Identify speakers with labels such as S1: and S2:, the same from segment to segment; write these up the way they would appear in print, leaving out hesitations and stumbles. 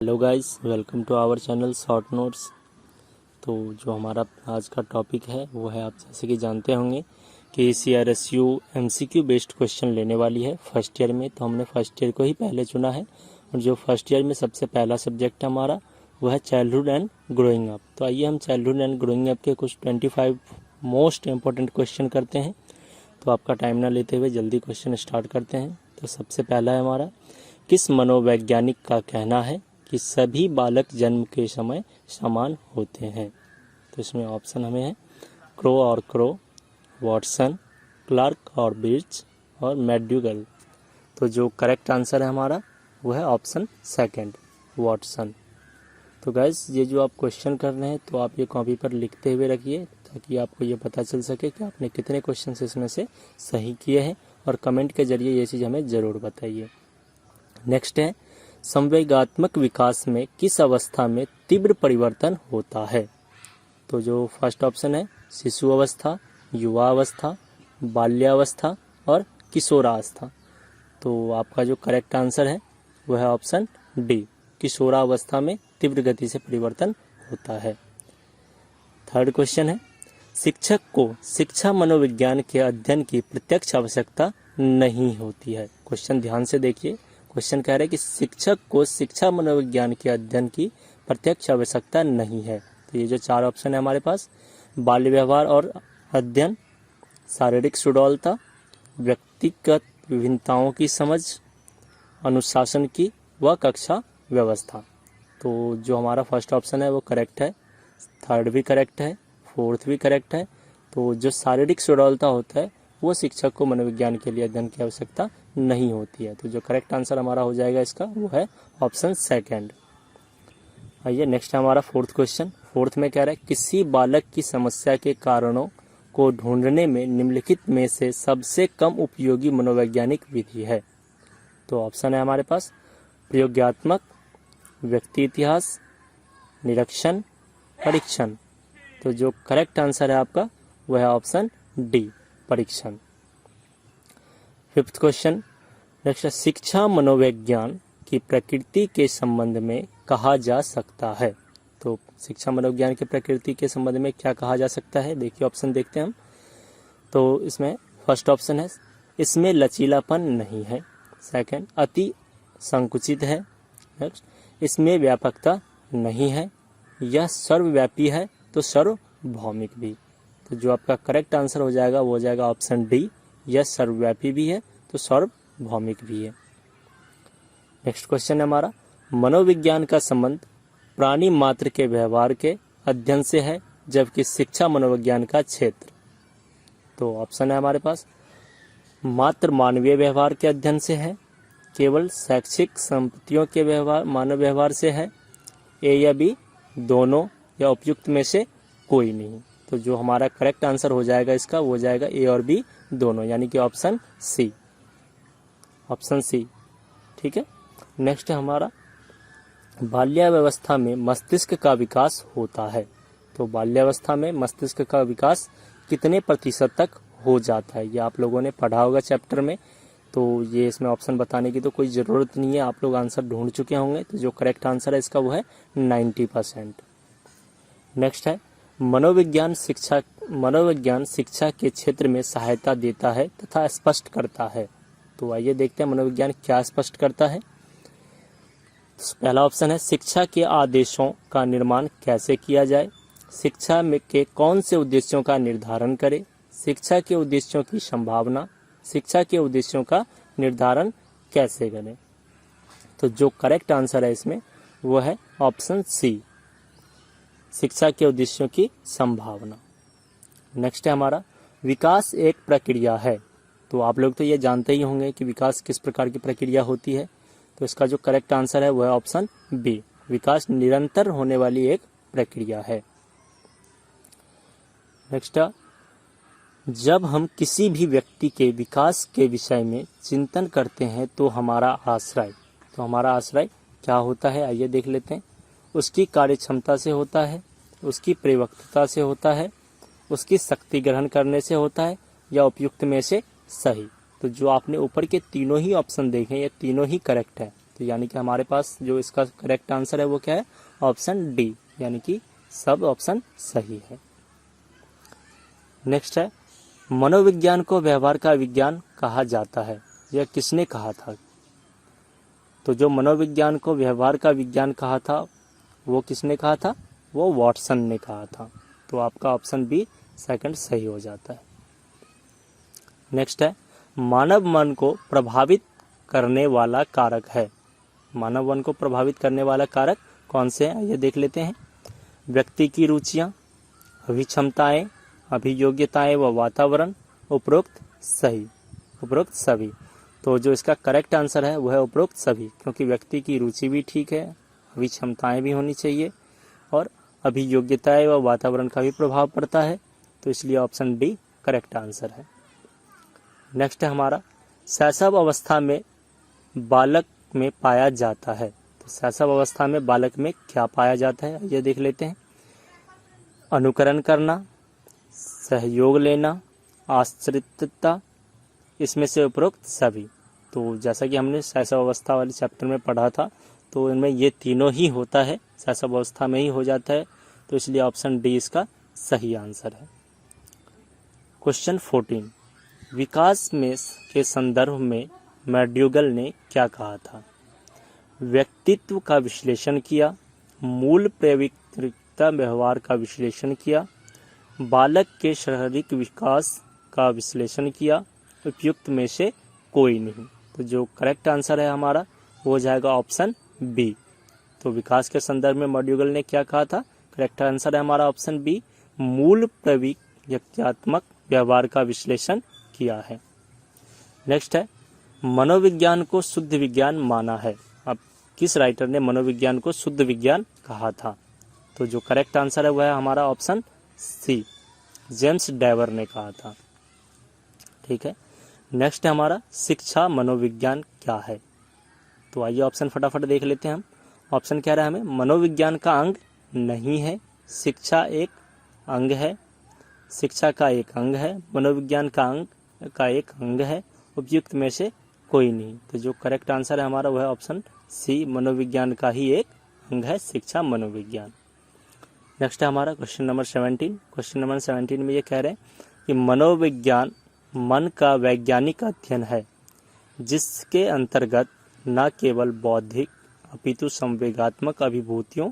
S1: Hello guys, welcome to our channel short notes. तो जो हमारा आज का टॉपिक है वो है, आप जैसे कि जानते होंगे कि CRSU MCQ बेस्ड क्वेश्चन लेने वाली है फर्स्ट ईयर में। तो हमने फर्स्ट ईयर को ही पहले चुना है और जो फर्स्ट ईयर में सबसे पहला सब्जेक्ट है हमारा वो है चाइल्डहुड एंड ग्रोइंग अप। तो आइए हम चाइल्डहुड एंड ग्रोइंग अप के कुछ 25 मोस्ट इम्पोर्टेंट क्वेश्चन करते हैं। तो आपका टाइम ना लेते हुए जल्दी क्वेश्चन स्टार्ट करते हैं। तो सबसे पहला है हमारा, किस मनोवैज्ञानिक का कहना है कि सभी बालक जन्म के समय समान होते हैं? तो इसमें ऑप्शन हमें है क्रो और क्रो, वॉटसन, क्लार्क और बिर्च और मैक्ड्यूगल। तो जो करेक्ट आंसर है हमारा वो है ऑप्शन सेकंड, वॉटसन। तो गाइस, ये जो आप क्वेश्चन कर रहे हैं तो आप ये कॉपी पर लिखते हुए रखिए ताकि आपको ये पता चल सके कि आपने कितने क्वेश्चन इसमें से सही किए हैं, और कमेंट के जरिए ये चीज़ हमें ज़रूर बताइए। नेक्स्ट है, संवेगात्मक विकास में किस अवस्था में तीव्र परिवर्तन होता है? तो जो फर्स्ट ऑप्शन है शिशु अवस्था, युवा अवस्था, बाल्यावस्था और किशोरावस्था। तो आपका जो करेक्ट आंसर है वो है ऑप्शन डी, किशोरावस्था में तीव्र गति से परिवर्तन होता है। थर्ड क्वेश्चन है, शिक्षक को शिक्षा मनोविज्ञान के अध्ययन की प्रत्यक्ष आवश्यकता नहीं होती है। क्वेश्चन ध्यान से देखिए, क्वेश्चन कह रहा है कि शिक्षक को शिक्षा मनोविज्ञान के अध्ययन की प्रत्यक्ष आवश्यकता नहीं है। तो ये जो चार ऑप्शन है हमारे पास, बाल्य व्यवहार और अध्ययन, शारीरिक सुडौलता, व्यक्तिगत विभिन्नताओं की समझ, अनुशासन की व कक्षा व्यवस्था। तो जो हमारा फर्स्ट ऑप्शन है वो करेक्ट है, थर्ड भी करेक्ट है, फोर्थ भी करेक्ट है। तो जो शारीरिक सुडौलता होता है वो शिक्षक को मनोविज्ञान के लिए अध्ययन की आवश्यकता नहीं होती है। तो जो करेक्ट आंसर हमारा हो जाएगा इसका वो है ऑप्शन सेकंड। आइए नेक्स्ट है हमारा फोर्थ क्वेश्चन। फोर्थ में कह रहा है, किसी बालक की समस्या के कारणों को ढूंढने में निम्नलिखित में से सबसे कम उपयोगी मनोवैज्ञानिक विधि है? तो ऑप्शन है हमारे पास प्रयोगात्मक, व्यक्ति इतिहास, निरीक्षण, परीक्षण। तो जो करेक्ट आंसर है आपका वो है ऑप्शन डी, परीक्षण। फिफ्थ क्वेश्चन, नेक्स्ट, शिक्षा मनोविज्ञान की प्रकृति के संबंध में कहा जा सकता है? तो शिक्षा मनोविज्ञान की प्रकृति के संबंध में क्या कहा जा सकता है? देखिए ऑप्शन देखते हैं हम। तो इसमें फर्स्ट ऑप्शन है इसमें लचीलापन नहीं है, सेकंड अति संकुचित है, नेक्स्ट इसमें व्यापकता नहीं है, यह सर्वव्यापी है तो सर्वभौमिक भी। तो जो आपका करेक्ट आंसर हो जाएगा वो हो जाएगा ऑप्शन डी, यह सर्वव्यापी भी है तो सर्वभौमिक भी है। नेक्स्ट क्वेश्चन है हमारा, मनोविज्ञान का संबंध प्राणी मात्र के व्यवहार के अध्ययन से है जबकि शिक्षा मनोविज्ञान का क्षेत्र। तो ऑप्शन है हमारे पास मात्र मानवीय व्यवहार के अध्ययन से है, केवल शैक्षिक संपत्तियों के व्यवहार मानव व्यवहार से है, ए या बी दोनों, या उपयुक्त में से कोई नहीं। तो जो हमारा करेक्ट आंसर हो जाएगा इसका वो हो जाएगा ए और बी दोनों, यानी कि ऑप्शन सी, ऑप्शन सी। ठीक है। नेक्स्ट है हमारा, बाल्यावस्था में मस्तिष्क का विकास होता है। तो बाल्यावस्था में मस्तिष्क का विकास कितने प्रतिशत तक हो जाता है? ये आप लोगों ने पढ़ा होगा चैप्टर में, तो ये इसमें ऑप्शन बताने की तो कोई ज़रूरत नहीं है, आप लोग आंसर ढूंढ चुके होंगे। तो जो करेक्ट आंसर है इसका वो है 90%। नेक्स्ट है, मनोविज्ञान शिक्षा के क्षेत्र में सहायता देता है तथा स्पष्ट करता है। तो आइए देखते हैं मनोविज्ञान क्या स्पष्ट करता है। पहला ऑप्शन है शिक्षा के आदेशों का निर्माण कैसे किया जाए, शिक्षा में के कौन से उद्देश्यों का निर्धारण करे, शिक्षा के उद्देश्यों की संभावना, शिक्षा के उद्देश्यों का निर्धारण कैसे करें। तो जो करेक्ट आंसर है इसमें वो है ऑप्शन सी, शिक्षा के उद्देश्यों की संभावना। नेक्स्ट है हमारा, विकास एक प्रक्रिया है। तो आप लोग तो ये जानते ही होंगे कि विकास किस प्रकार की प्रक्रिया होती है। तो इसका जो करेक्ट आंसर है वो है ऑप्शन बी, विकास निरंतर होने वाली एक प्रक्रिया है। नेक्स्ट, जब हम किसी भी व्यक्ति के विकास के विषय में चिंतन करते हैं तो हमारा आश्रय क्या होता है? आइए देख लेते हैं। उसकी कार्यक्षमता से होता है, उसकी परिपक्वता से होता है, उसकी शक्ति ग्रहण करने से होता है, या उपयुक्त में से सही। तो जो आपने ऊपर के तीनों ही ऑप्शन देखे ये तीनों ही करेक्ट है। तो यानी कि हमारे पास जो इसका करेक्ट आंसर है वो क्या है, ऑप्शन डी, यानी कि सब ऑप्शन सही है। नेक्स्ट है, मनोविज्ञान को व्यवहार का विज्ञान कहा जाता है, यह किसने कहा था? तो जो मनोविज्ञान को व्यवहार का विज्ञान कहा था वो किसने कहा था, वो वॉटसन ने कहा था। तो आपका ऑप्शन बी सेकंड सही हो जाता है। नेक्स्ट है, मानव मन को प्रभावित करने वाला कारक है। मानव मन को प्रभावित करने वाला कारक कौन से हैं, ये देख लेते हैं। व्यक्ति की रुचियां, अभिक्षमताएं, अभियोग्यताएं व वातावरण, उपरोक्त सभी। तो जो इसका करेक्ट आंसर है वह है उपरोक्त सभी, क्योंकि व्यक्ति की रुचि भी ठीक है, अभिक्षमताएं भी होनी चाहिए और अभियोग्यताएं व वातावरण का भी प्रभाव पड़ता है, तो इसलिए ऑप्शन डी करेक्ट आंसर है। नेक्स्ट है हमारा, शैशव अवस्था में बालक में पाया जाता है। तो शैशव अवस्था में बालक में क्या पाया जाता है, ये देख लेते हैं। अनुकरण करना, सहयोग लेना, आश्रितता, इसमें से उपरोक्त सभी। तो जैसा कि हमने शैशव अवस्था वाले चैप्टर में पढ़ा था, तो इनमें ये तीनों ही होता है, शैशव अवस्था में ही हो जाता है, तो इसलिए ऑप्शन डी इसका सही आंसर है। क्वेश्चन 14, विकास में के संदर्भ में मैक्ड्यूगल ने क्या कहा था? व्यक्तित्व का विश्लेषण किया, मूल प्रवृत्तिता व्यवहार का विश्लेषण किया, बालक के शारीरिक विकास का विश्लेषण किया, उपयुक्त में से कोई नहीं। तो जो करेक्ट आंसर है हमारा वो हो जाएगा ऑप्शन बी। तो विकास के संदर्भ में मैक्ड्यूगल ने क्या कहा था, करेक्ट आंसर है हमारा ऑप्शन बी, मूल प्रवृत्त्यात्मक व्यवहार का विश्लेषण किया है। नेक्स्ट है, मनोविज्ञान को शुद्ध विज्ञान माना है। अब किस राइटर ने मनोविज्ञान को शुद्ध विज्ञान कहा था? तो जो करेक्ट आंसर है वह है हमारा ऑप्शन सी, जेम्स डेवर ने कहा था। ठीक है। नेक्स्ट है हमारा, शिक्षा मनोविज्ञान क्या है? तो आइए ऑप्शन फटाफट देख लेते हैं हम। ऑप्शन कह रहा है हमें, मनोविज्ञान का अंग नहीं है, शिक्षा एक अंग है, शिक्षा का एक अंग है, मनोविज्ञान का एक अंग है, उपयुक्त में से कोई नहीं। तो जो करेक्ट आंसर है हमारा वह है ऑप्शन सी, मनोविज्ञान का ही एक अंग है शिक्षा मनोविज्ञान। नेक्स्ट है हमारा क्वेश्चन नंबर 17। क्वेश्चन नंबर 17 में ये कह रहे हैं कि मनोविज्ञान मन का वैज्ञानिक अध्ययन है जिसके अंतर्गत न केवल बौद्धिक अपितु संवेगात्मक अभिभूतियों,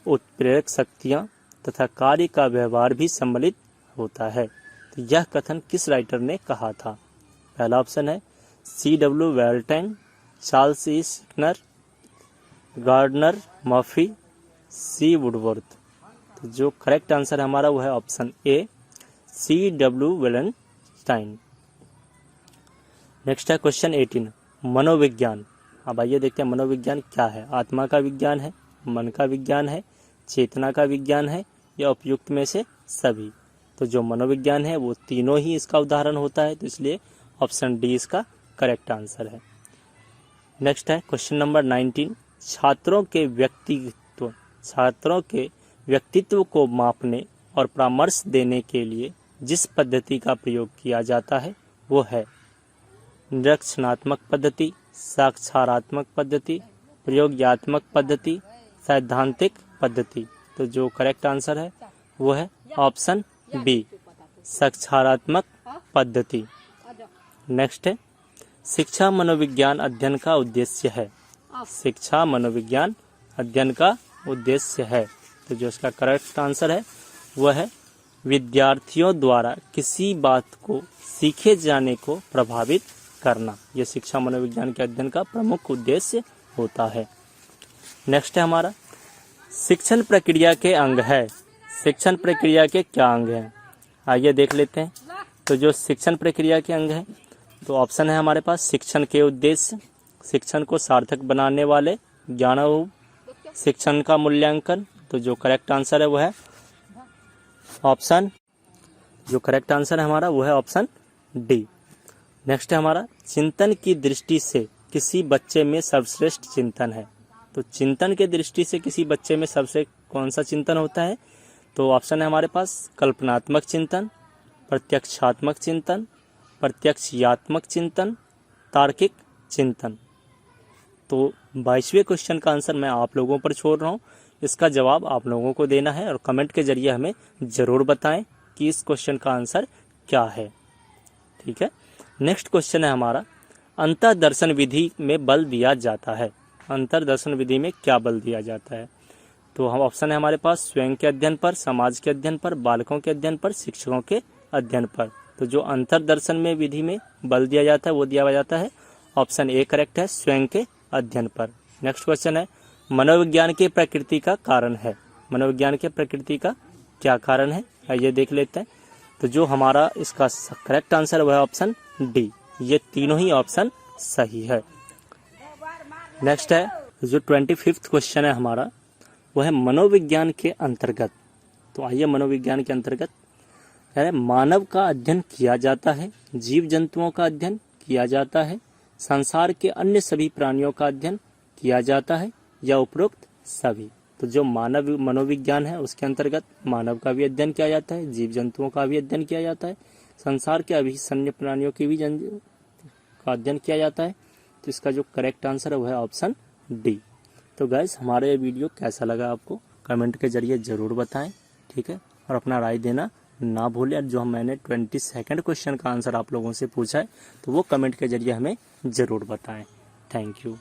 S1: उत्प्रेरक शक्तियाँ तथा कार्य का व्यवहार भी सम्मिलित होता है। तो यह कथन किस राइटर ने कहा था? पहला ऑप्शन है C.W. Welton, Charles E Skinner, Gardner Murphy, C. Woodworth. तो जो करेक्ट आंसर है हमारा वो है option A, C.W. Valentine. Next है क्वेश्चन 18, मनोविज्ञान। अब आइए देखते हैं मनोविज्ञान क्या है। आत्मा का विज्ञान है, मन का विज्ञान है, चेतना का विज्ञान है या उपयुक्त में से सभी? तो जो मनोविज्ञान है वो तीनों ही इसका उदाहरण होता है, तो इसलिए ऑप्शन डी इसका करेक्ट आंसर है। नेक्स्ट है क्वेश्चन नंबर 19, छात्रों के व्यक्तित्व को मापने और परामर्श देने के लिए जिस पद्धति का प्रयोग किया जाता है वो है निरीक्षणात्मक पद्धति, साक्षात्मक पद्धति, प्रयोगात्मक पद्धति, सैद्धांतिक पद्धति। तो जो करेक्ट आंसर है वो है ऑप्शन बी, साक्षात्मक पद्धति। नेक्स्ट है, शिक्षा मनोविज्ञान अध्ययन का उद्देश्य है। शिक्षा मनोविज्ञान अध्ययन का उद्देश्य है, तो जो इसका करेक्ट आंसर है वह है विद्यार्थियों द्वारा किसी बात को सीखे जाने को प्रभावित करना। यह शिक्षा मनोविज्ञान के अध्ययन का प्रमुख उद्देश्य होता है। नेक्स्ट है हमारा, शिक्षण प्रक्रिया के अंग है। शिक्षण प्रक्रिया के क्या अंग हैं? आइए देख लेते हैं। तो जो शिक्षण प्रक्रिया के अंग हैं, तो ऑप्शन है हमारे पास शिक्षण के उद्देश्य, शिक्षण को सार्थक बनाने वाले, ज्ञानानुभव, शिक्षण का मूल्यांकन। तो जो करेक्ट आंसर है वो है ऑप्शन, जो करेक्ट आंसर है हमारा वो है ऑप्शन डी। नेक्स्ट है हमारा, चिंतन की दृष्टि से किसी बच्चे में सर्वश्रेष्ठ चिंतन है। तो चिंतन के दृष्टि से किसी बच्चे में सबसे कौन सा चिंतन होता है? तो ऑप्शन है हमारे पास कल्पनात्मक चिंतन, प्रत्यक्षात्मक चिंतन, प्रत्यक्षयात्मक चिंतन, तार्किक चिंतन। तो 22वें क्वेश्चन का आंसर मैं आप लोगों पर छोड़ रहा हूँ, इसका जवाब आप लोगों को देना है और कमेंट के जरिए हमें ज़रूर बताएं कि इस क्वेश्चन का आंसर क्या है। ठीक है, नेक्स्ट क्वेश्चन है हमारा, अंतर्दर्शन विधि में बल दिया जाता है। अंतर्दर्शन विधि में क्या बल दिया जाता है? तो हम ऑप्शन है हमारे पास स्वयं के अध्ययन पर, समाज के अध्ययन पर, बालकों के अध्ययन पर, शिक्षकों के अध्ययन पर। तो जो अंतर्दर्शन में विधि में बल दिया जाता है वो दिया जाता है ऑप्शन ए करेक्ट है, स्वयं के अध्ययन पर। नेक्स्ट क्वेश्चन है, मनोविज्ञान के प्रकृति का कारण है। मनोविज्ञान के प्रकृति का क्या कारण है, आइए देख लेते हैं। तो जो हमारा इसका करेक्ट आंसर है वह ऑप्शन डी, ये तीनों ही ऑप्शन सही है। नेक्स्ट है जो 25वां क्वेश्चन है हमारा, वह है मनोविज्ञान के अंतर्गत। तो आइए मनोविज्ञान के अंतर्गत है मानव का अध्ययन किया जाता है, जीव जंतुओं का अध्ययन किया जाता है, संसार के अन्य सभी प्राणियों का अध्ययन किया जाता है या उपरोक्त सभी। तो जो मानव मनोविज्ञान है उसके अंतर्गत मानव का भी अध्ययन किया जाता है, जीव जंतुओं का भी अध्ययन किया जाता है, संसार के अभी अन्य प्राणियों की भी का अध्ययन किया जाता है। तो इसका जो करेक्ट आंसर है वह है ऑप्शन डी। तो गाइस हमारा ये वीडियो कैसा लगा आपको कमेंट के जरिए ज़रूर बताएं। ठीक है, और अपना राय देना ना भूलें। जो मैंने 22वां क्वेश्चन का आंसर आप लोगों से पूछा है तो वो कमेंट के जरिए हमें ज़रूर बताएं। Thank you.